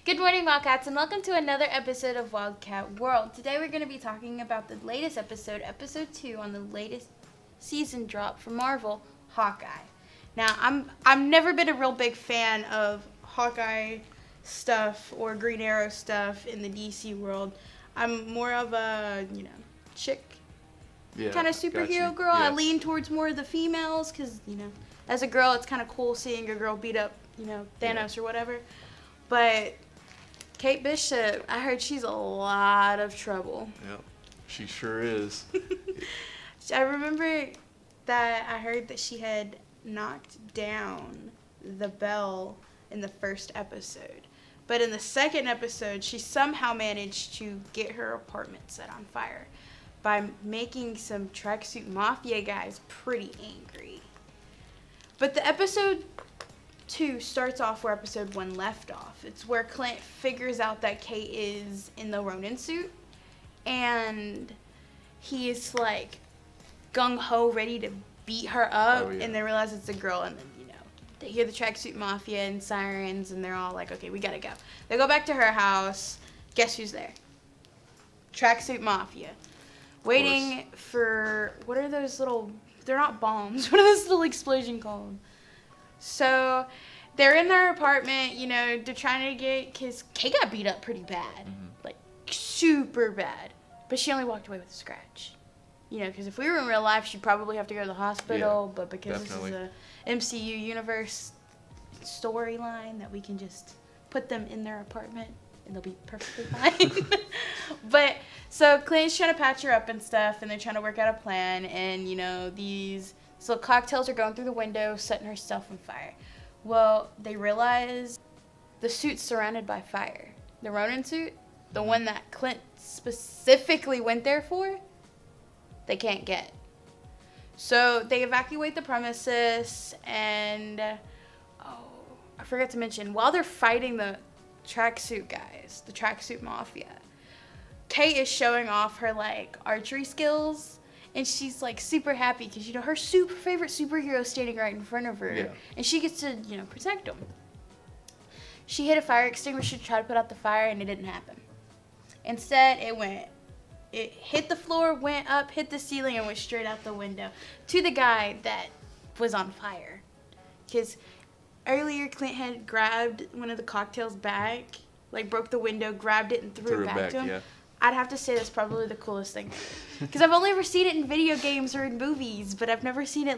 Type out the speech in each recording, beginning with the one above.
Good morning, Wildcats, and welcome to another episode of Wildcat World. Today we're going to be talking about the latest episode, episode 2, on the latest season drop from Marvel, Hawkeye. Now, I've never been a real big fan of Hawkeye stuff or Green Arrow stuff in the DC world. I'm more of a, chick kind of superhero girl. Yeah. I lean towards more of the females because, as a girl, it's kind of cool seeing a girl beat up, Thanos or whatever. But Kate Bishop, I heard she's a lot of trouble. Yep, she sure is. I remember that I heard that she had knocked down the bell in the first episode. But in the second episode, she somehow managed to get her apartment set on fire by making some tracksuit mafia guys pretty angry. But the episode 2 starts off where episode 1 left off. It's where Clint figures out that Kate is in the Ronin suit, and he is like gung-ho ready to beat her up, and they realize it's a girl, and then, they hear the tracksuit mafia and sirens, and they're all like, okay, we gotta go. They go back to her house. Guess who's there? Tracksuit mafia. Waiting for, what are those little, they're not bombs. What are those little explosion called? So they're in their apartment, they're trying to get, because Kay got beat up pretty bad, like super bad, but she only walked away with a scratch. Because if we were in real life, she'd probably have to go to the hospital, but because definitely. This is a MCU universe storyline that we can just put them in their apartment and they'll be perfectly fine. But so Clayton's trying to patch her up and stuff, and they're trying to work out a plan, and these little cocktails are going through the window, setting herself on fire. Well, they realize the suit's surrounded by fire. The Ronin suit, the one that Clint specifically went there for, they can't get. So they evacuate the premises, and I forgot to mention, while they're fighting the tracksuit guys, the tracksuit mafia, Kate is showing off her archery skills. And she's, super happy because, her super favorite superhero is standing right in front of her. Yeah. And she gets to, protect him. She hit a fire extinguisher to try to put out the fire, and it didn't happen. Instead, it hit the floor, went up, hit the ceiling, and went straight out the window to the guy that was on fire. Because earlier, Clint had grabbed one of the cocktails back, broke the window, grabbed it, and threw it back to him. Yeah. I'd have to say that's probably the coolest thing. Because I've only ever seen it in video games or in movies, but I've never seen it,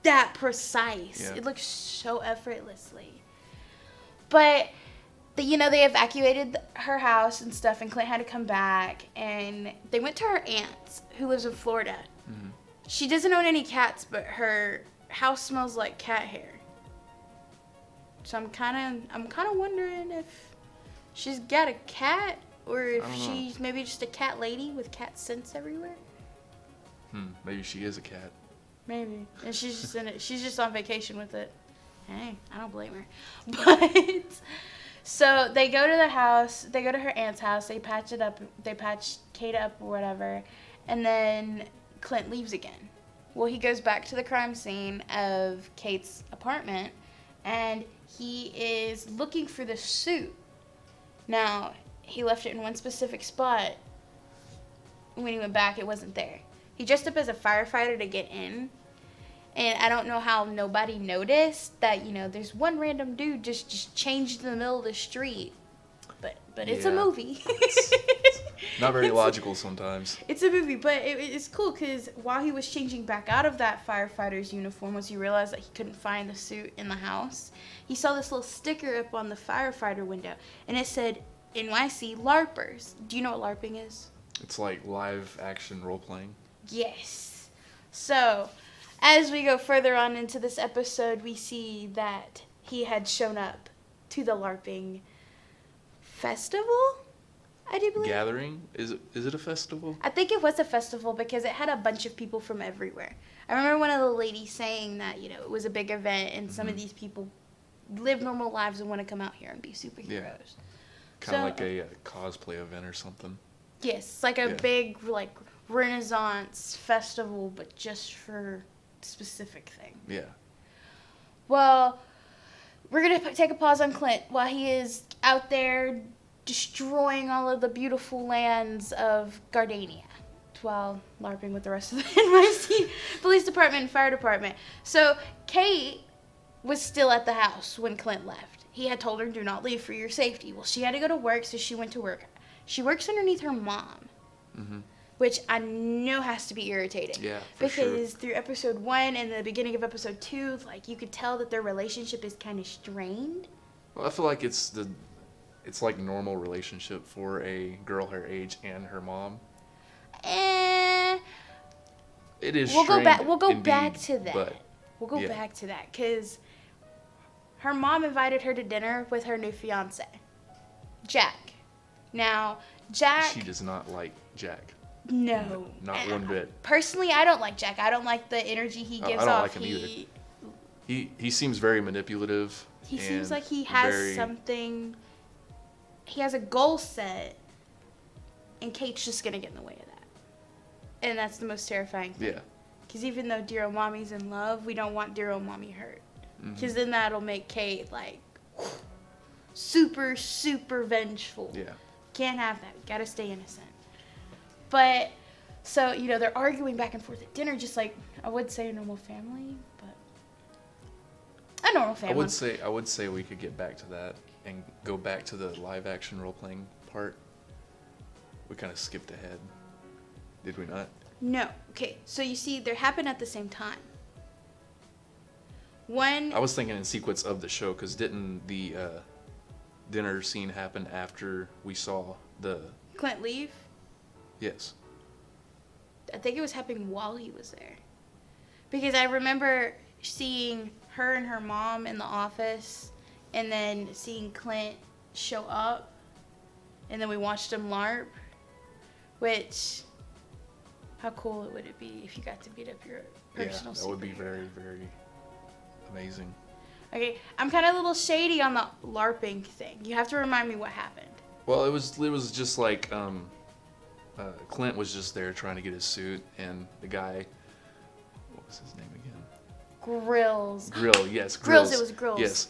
that precise. Yeah. It looks so effortlessly. But, they evacuated her house and stuff, and Clint had to come back, and they went to her aunt's, who lives in Florida. Mm-hmm. She doesn't own any cats, but her house smells like cat hair. So I'm kind of wondering if she's got a cat, or if she's maybe just a cat lady with cat scents everywhere. Maybe she is a cat. Maybe. And she's just in it. She's just on vacation with it. Hey, I don't blame her. But so they go to the house. They go to her aunt's house. They patch it up. They patch Kate up or whatever. And then Clint leaves again. Well, he goes back to the crime scene of Kate's apartment, and he is looking for the suit. Now, he left it in one specific spot. When he went back, it wasn't there. He dressed up as a firefighter to get in. And I don't know how nobody noticed that, there's one random dude just changed in the middle of the street. But it's a movie. It's not very logical sometimes. It's a movie, but it's cool because while he was changing back out of that firefighter's uniform, once he realized that he couldn't find the suit in the house, he saw this little sticker up on the firefighter window. And it said, NYC LARPers. Do you know what LARPing is? It's like live action role playing. Yes. So, as we go further on into this episode, we see that he had shown up to the LARPing festival, I do believe. Gathering? Is it a festival? I think it was a festival because it had a bunch of people from everywhere. I remember one of the ladies saying that, it was a big event and some of these people live normal lives and want to come out here and be superheroes. Yeah. Kind of like a cosplay event or something. Yes, like a big, Renaissance festival, but just for a specific thing. Yeah. Well, we're going to take a pause on Clint while he is out there destroying all of the beautiful lands of Gardania while LARPing with the rest of the NYC Police Department and Fire Department. So Kate was still at the house when Clint left. He had told her, do not leave for your safety. Well, she had to go to work, so she went to work. She works underneath her mom, which I know has to be irritating. Yeah, for sure. Because through episode 1 and the beginning of episode 2, like, you could tell that their relationship is kind of strained. Well, I feel like it's like normal relationship for a girl her age and her mom. It is. We'll go back. We'll go indeed, back to that. But, we'll go back to that because her mom invited her to dinner with her new fiance, Jack. Now, Jack. She does not like Jack. No. Not one bit. Personally, I don't like Jack. I don't like the energy he gives off. I don't like him either. He seems very manipulative. He seems like he has something. He has a goal set, and Kate's just gonna get in the way of that. And that's the most terrifying thing. Yeah. Because even though Dear Old Mommy's in love, we don't want Dear Old Mommy hurt. Because then that'll make Kate, like, super, super vengeful. Yeah. Can't have that. Gotta stay innocent. But, so, you know, they're arguing back and forth at dinner, just like, I would say a normal family, but a normal family. I would say we could get back to that and go back to the live action role playing part. We kind of skipped ahead. Did we not? No. Okay, so you see, they happen at the same time. One. I was thinking in sequence of the show, because didn't the dinner scene happen after we saw the... Clint leave? Yes. I think it was happening while he was there. Because I remember seeing her and her mom in the office, and then seeing Clint show up, and then we watched him LARP, which... How cool would it be if you got to beat up your personal superhero? That would be very, very amazing. Okay, I'm kind of a little shady on the LARPing thing. You have to remind me what happened. Well, it was just like Clint was just there trying to get his suit, and the guy, what was his name again? Grills. Yes, Grills. It was Grills. Yes,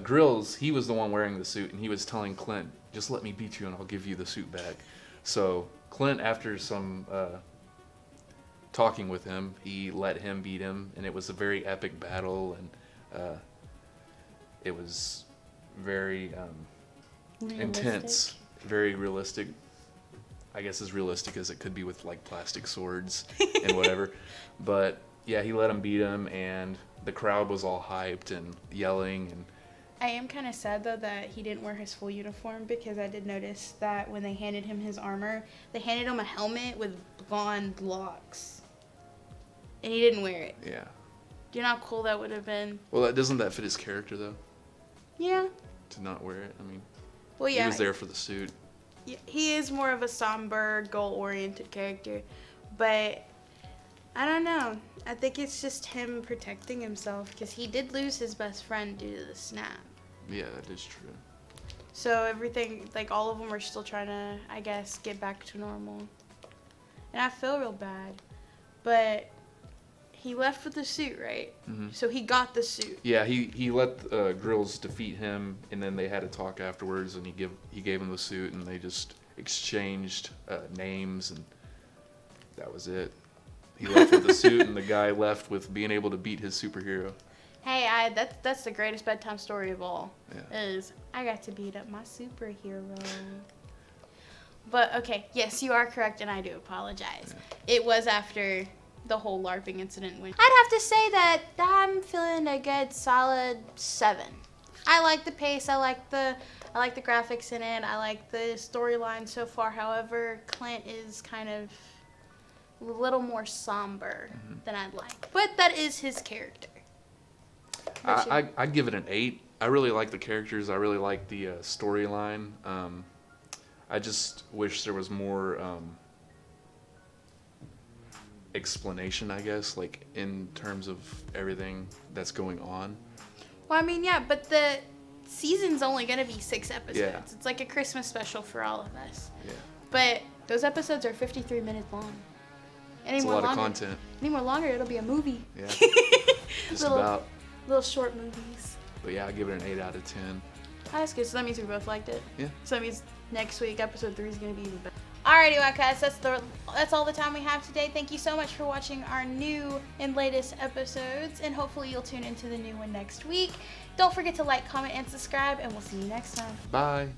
Grills. He was the one wearing the suit, and he was telling Clint, "Just let me beat you, and I'll give you the suit back." So Clint, after some talking with him, he let him beat him, and it was a very epic battle, and it was very intense, very realistic. I guess as realistic as it could be with like plastic swords and whatever. But yeah, he let him beat him, and the crowd was all hyped and yelling. And I am kind of sad though that he didn't wear his full uniform, because I did notice that when they handed him his armor, they handed him a helmet with blonde locks. And he didn't wear it. Yeah. Do you know how cool that would have been? Well, doesn't that fit his character, though? Yeah. To not wear it? I mean, well, yeah. He was there for the suit. Yeah, he is more of a somber, goal-oriented character. But, I don't know. I think it's just him protecting himself, because he did lose his best friend due to the snap. Yeah, that is true. So everything, like all of them are still trying to, I guess, get back to normal. And I feel real bad. But... he left with the suit, right? Mm-hmm. So he got the suit. Yeah, he let Grills defeat him, and then they had a talk afterwards, and he gave him the suit, and they just exchanged names, and that was it. He left with the suit, and the guy left with being able to beat his superhero. Hey, that's the greatest bedtime story of all. Yeah. Is I got to beat up my superhero. But okay, yes, you are correct, and I do apologize. Yeah. It was after the whole LARPing incident went. I'd have to say that I'm feeling a good solid 7. I like the pace. I like the graphics in it. I like the storyline so far. However, Clint is kind of a little more somber than I'd like. But that is his character. I'd give it an 8. I really like the characters. I really like the storyline. I just wish there was more explanation, I guess, like in terms of everything that's going on. Well, I mean, yeah, but the season's only going to be 6 episodes. Yeah. It's like a Christmas special for all of us. Yeah. But those episodes are 53 minutes long. It's a lot of content. Any more longer, it'll be a movie. Yeah. Just about. Little short movies. But yeah, I give it an 8 out of 10. Oh, that's good. So that means we both liked it. Yeah. So that means next week, episode 3 is going to be even better. Alrighty, Wildcats, that's all the time we have today. Thank you so much for watching our new and latest episodes, and hopefully you'll tune into the new one next week. Don't forget to like, comment, and subscribe, and we'll see you next time. Bye.